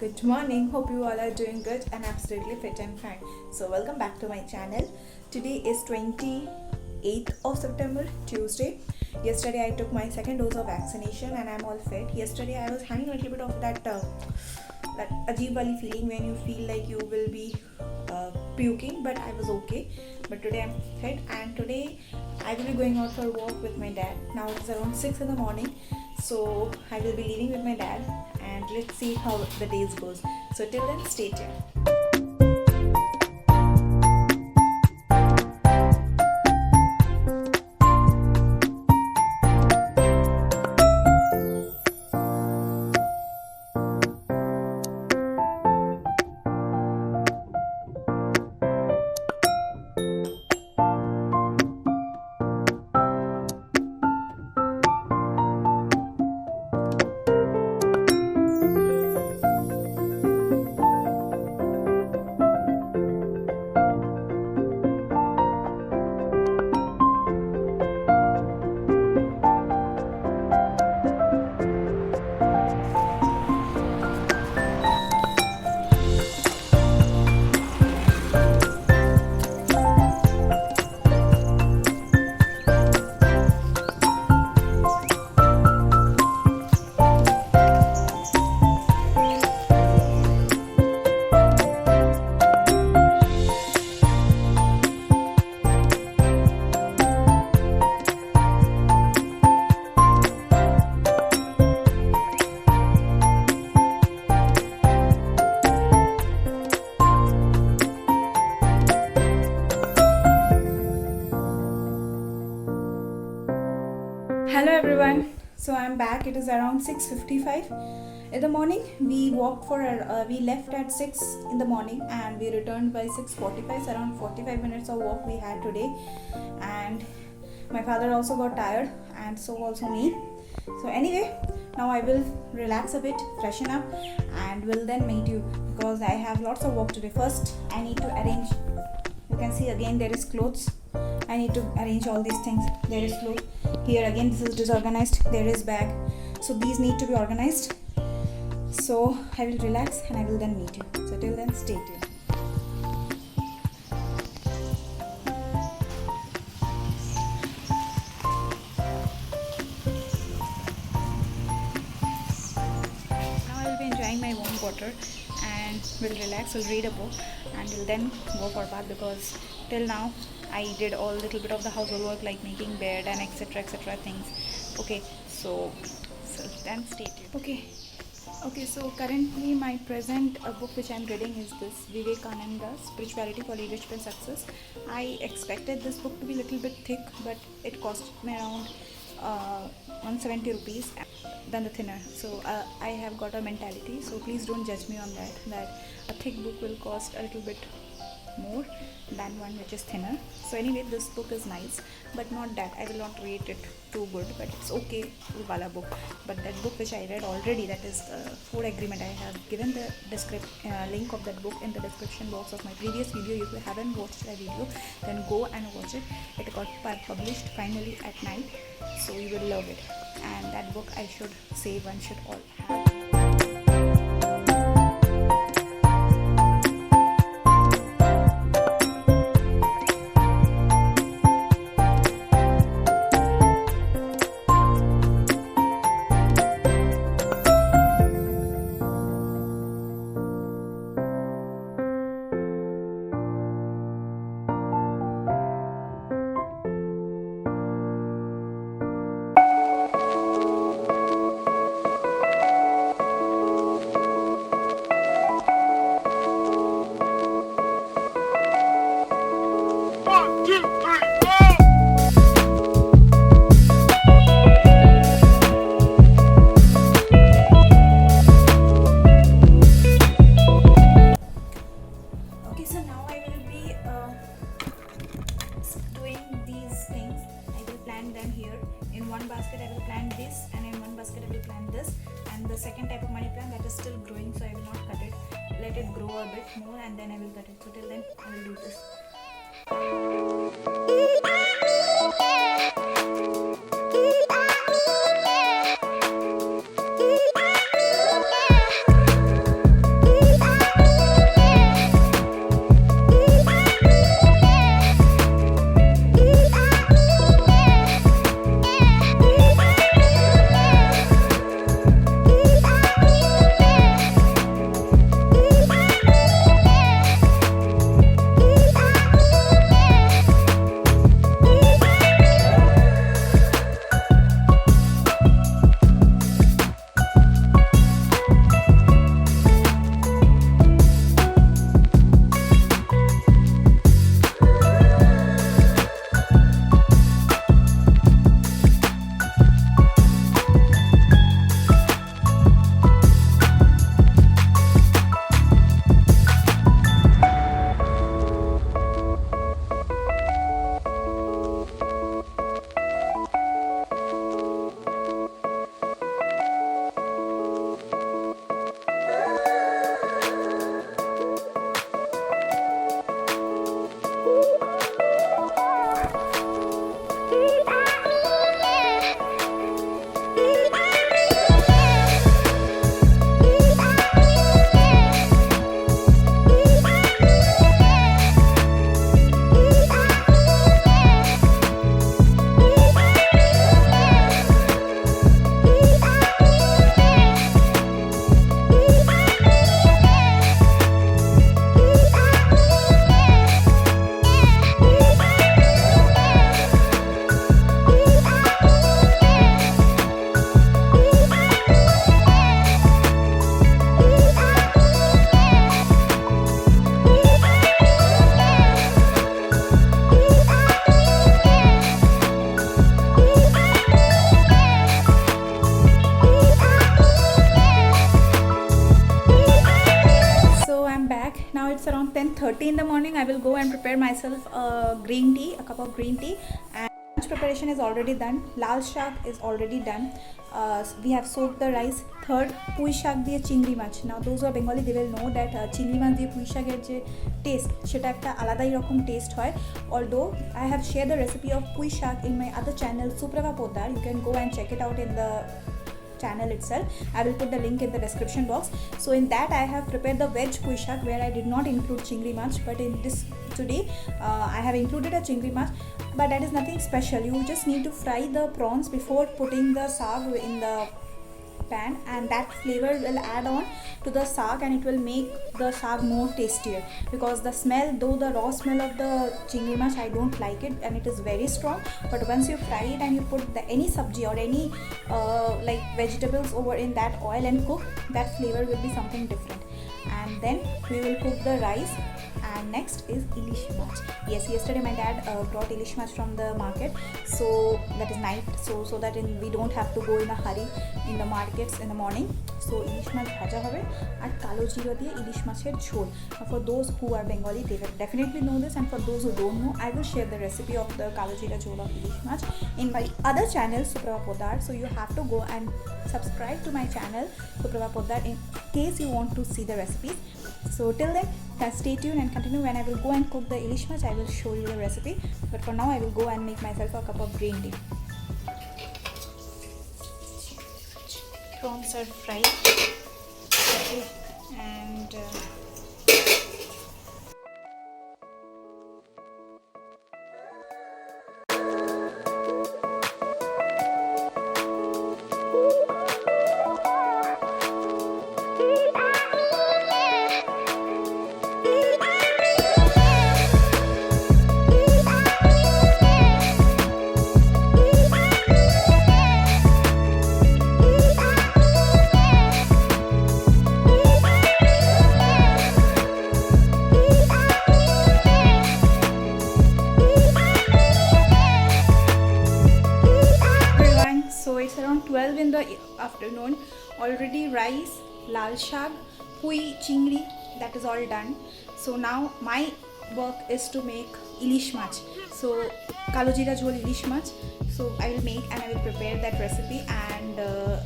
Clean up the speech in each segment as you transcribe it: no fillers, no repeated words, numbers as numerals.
Good morning. Hope you all are doing good and absolutely fit and fine. So welcome back to my channel. Today is 28th of September, Tuesday. Yesterday I took my second dose of vaccination and I'm all fit. Yesterday I was having a little bit of that ajeeb wali feeling when you feel like you will be puking, but I was okay. But today I'm fit and today I will be going out for a walk with my dad. Now it's around 6 in the morning. So I will be leaving with my dad and let's see how the days goes. So till then, stay tuned. Hello everyone. So I'm back. It is around 6:55 in the morning. We left at 6 in the morning and we returned by 6:45. So around 45 minutes of walk we had today. And my father also got tired and so also me. So anyway, now I will relax a bit, freshen up and will then meet you because I have lots of work today. First, I need to arrange. You can see again there is clothes. I need to arrange all these things. There is clothes. Here again this is disorganized. There is bag. So these need to be organized. So I will relax and I will then meet you. So till then, stay tuned. Now I will be enjoying my warm water and will relax, will read a book and will then go for a bath because till now I did all little bit of the household work like making bed and etc things. Okay, so then stay tuned. Okay, so currently my present book which I am reading is this Vivekananda Spirituality for Leadership and Success. I expected this book to be little bit thick, but it cost me around 170 rupees than the thinner. So I have got a mentality, so please don't judge me on that a thick book will cost a little bit more than one which is thinner. So anyway, this book is nice, but not that I will not rate it too good, but it's okay wala book. But that book which I read already, that is Food Agreement, I have given the link of that book in the description box of my previous video. If you haven't watched that video, then go and watch it. It got published finally at night, so you will love it. And that book, I should say, one should all have. The second type of money plant that is still growing, so I will not cut it, let it grow a bit more and then I will cut it. So till then I will do this. 7:30 in the morning, I will go and prepare myself a green tea, a cup of green tea, and lunch preparation is already done. Lal shak is already done. We have soaked the rice. Third, পুঁই শাক দিয়ে চিংড়ি মাছ. Now those who are Bengali, they will know that চিংড়ি মাছ দিয়ে পুঁই শাকের যে test সেটা একটা আলাদাই রকম টেস্ট হয়. Although I have shared the recipe of পুঁই শাক in my other channel Suprava Poddar, you can go and check it out in the channel itself. I will put the link in the description box. So in that I have prepared the veg puai shak where I did not include chingri mach, but in this today I have included a chingri mach, but that is nothing special. You just need to fry the prawns before putting the saag in the pan, and that flavor will add on to the saag and it will make the saag more tastier, because the smell, though the raw smell of the chingri mach, I don't like it and it is very strong, but once you fry it and you put any sabji or any like vegetables over in that oil and cook, that flavor will be something different. And then we will cook the rice. And next is ilish mach. Yes, yesterday my dad brought ilish mach from the market, so that is night, so that we don't have to go in a hurry in the markets in the morning. So ilish mach bhaja hobe আর কালো জিরা দিয়ে ইলিশ মাছের ঝোল. For those who are Bengali, they will definitely know this, and for those who don't know, I will share the recipe of the kalo jira jhol of ilish mach in my other channel Suprava Poddar. So you have to go and subscribe to my channel Suprava Poddar in case you want to see the recipes. So till then, stay tuned and continue. When I will go and cook the ilish mach, I will show you the recipe, but for now I will go and make myself a cup of green tea. Prawns are fried, okay, and it's around 12 in the afternoon. Already rice, lal shag, pui, chingri, that is all done. So now my work is to make ilish mach. So kalo jira jhol ilish mach. So I will make and I will prepare that recipe, and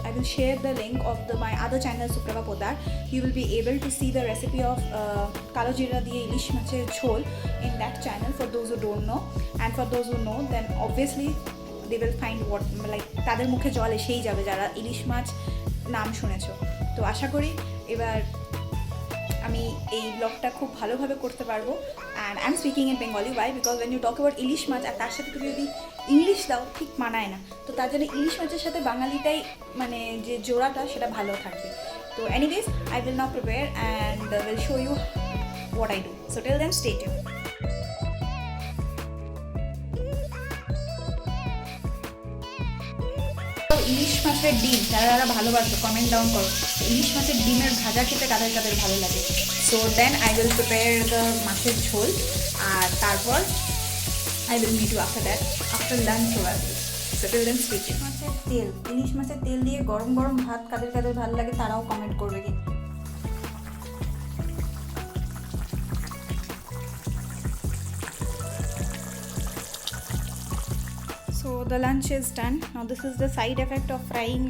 I will share the link of my other channel Suprava Poddar. You will be able to see the recipe of kalo jira diye ilish macher jhol in that channel for those who don't know, and for those who know, then obviously they will find what like তাদের মুখে জল এসেই যাবে যারা ইলিশ মাছ নাম শুনেছো. তো আশা করি এবার আমি এই ব্লগটা খুব ভালোভাবে করতে পারবো. And I am speaking in Bengali, why because when you talk about ilish maach আর তার সাথে তুমি যদি ইংলিশ দাও ঠিক মানায় না, তো তার জন্য ইলিশ মাছের সাথে বাঙালিটাই মানে যে জোড়াটা সেটা ভালো থাকবে. তো anyways I will now prepare and will show you what I do. So till then stay tuned. Ilish মাছের ডিম যারা যারা ভালোবাসো কমেন্ট ডাউন করো, ইলিশ মাছের ডিমের ভাজা খেতে কাদের কাদের ভালো লাগে. So then I will prepare the মাছের ঝোল, আর তারপর I will meet you after that after lunch probably. So till then stay tuned. মাছের তেল, ইলিশ মাছের তেল দিয়ে গরম গরম ভাত কাদের কাদের ভালো লাগে তারাও কমেন্ট করবে কি. So the lunch is done. Now this is the side effect of frying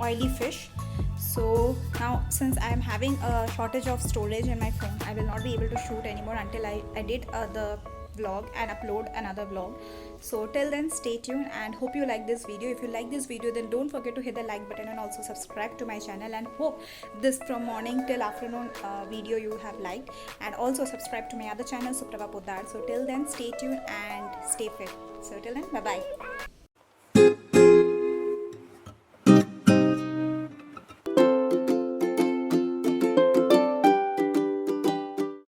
oily fish. So now since I am having a shortage of storage in my phone, I will not be able to shoot anymore until I edit the vlog and upload another vlog. So till then stay tuned and hope you like this video. If you like this video, then don't forget to hit the like button and also subscribe to my channel, and hope this from morning till afternoon video you have liked, and also subscribe to my other channel Suprava Poddar. So till then stay tuned and stay fit. So till then, bye bye.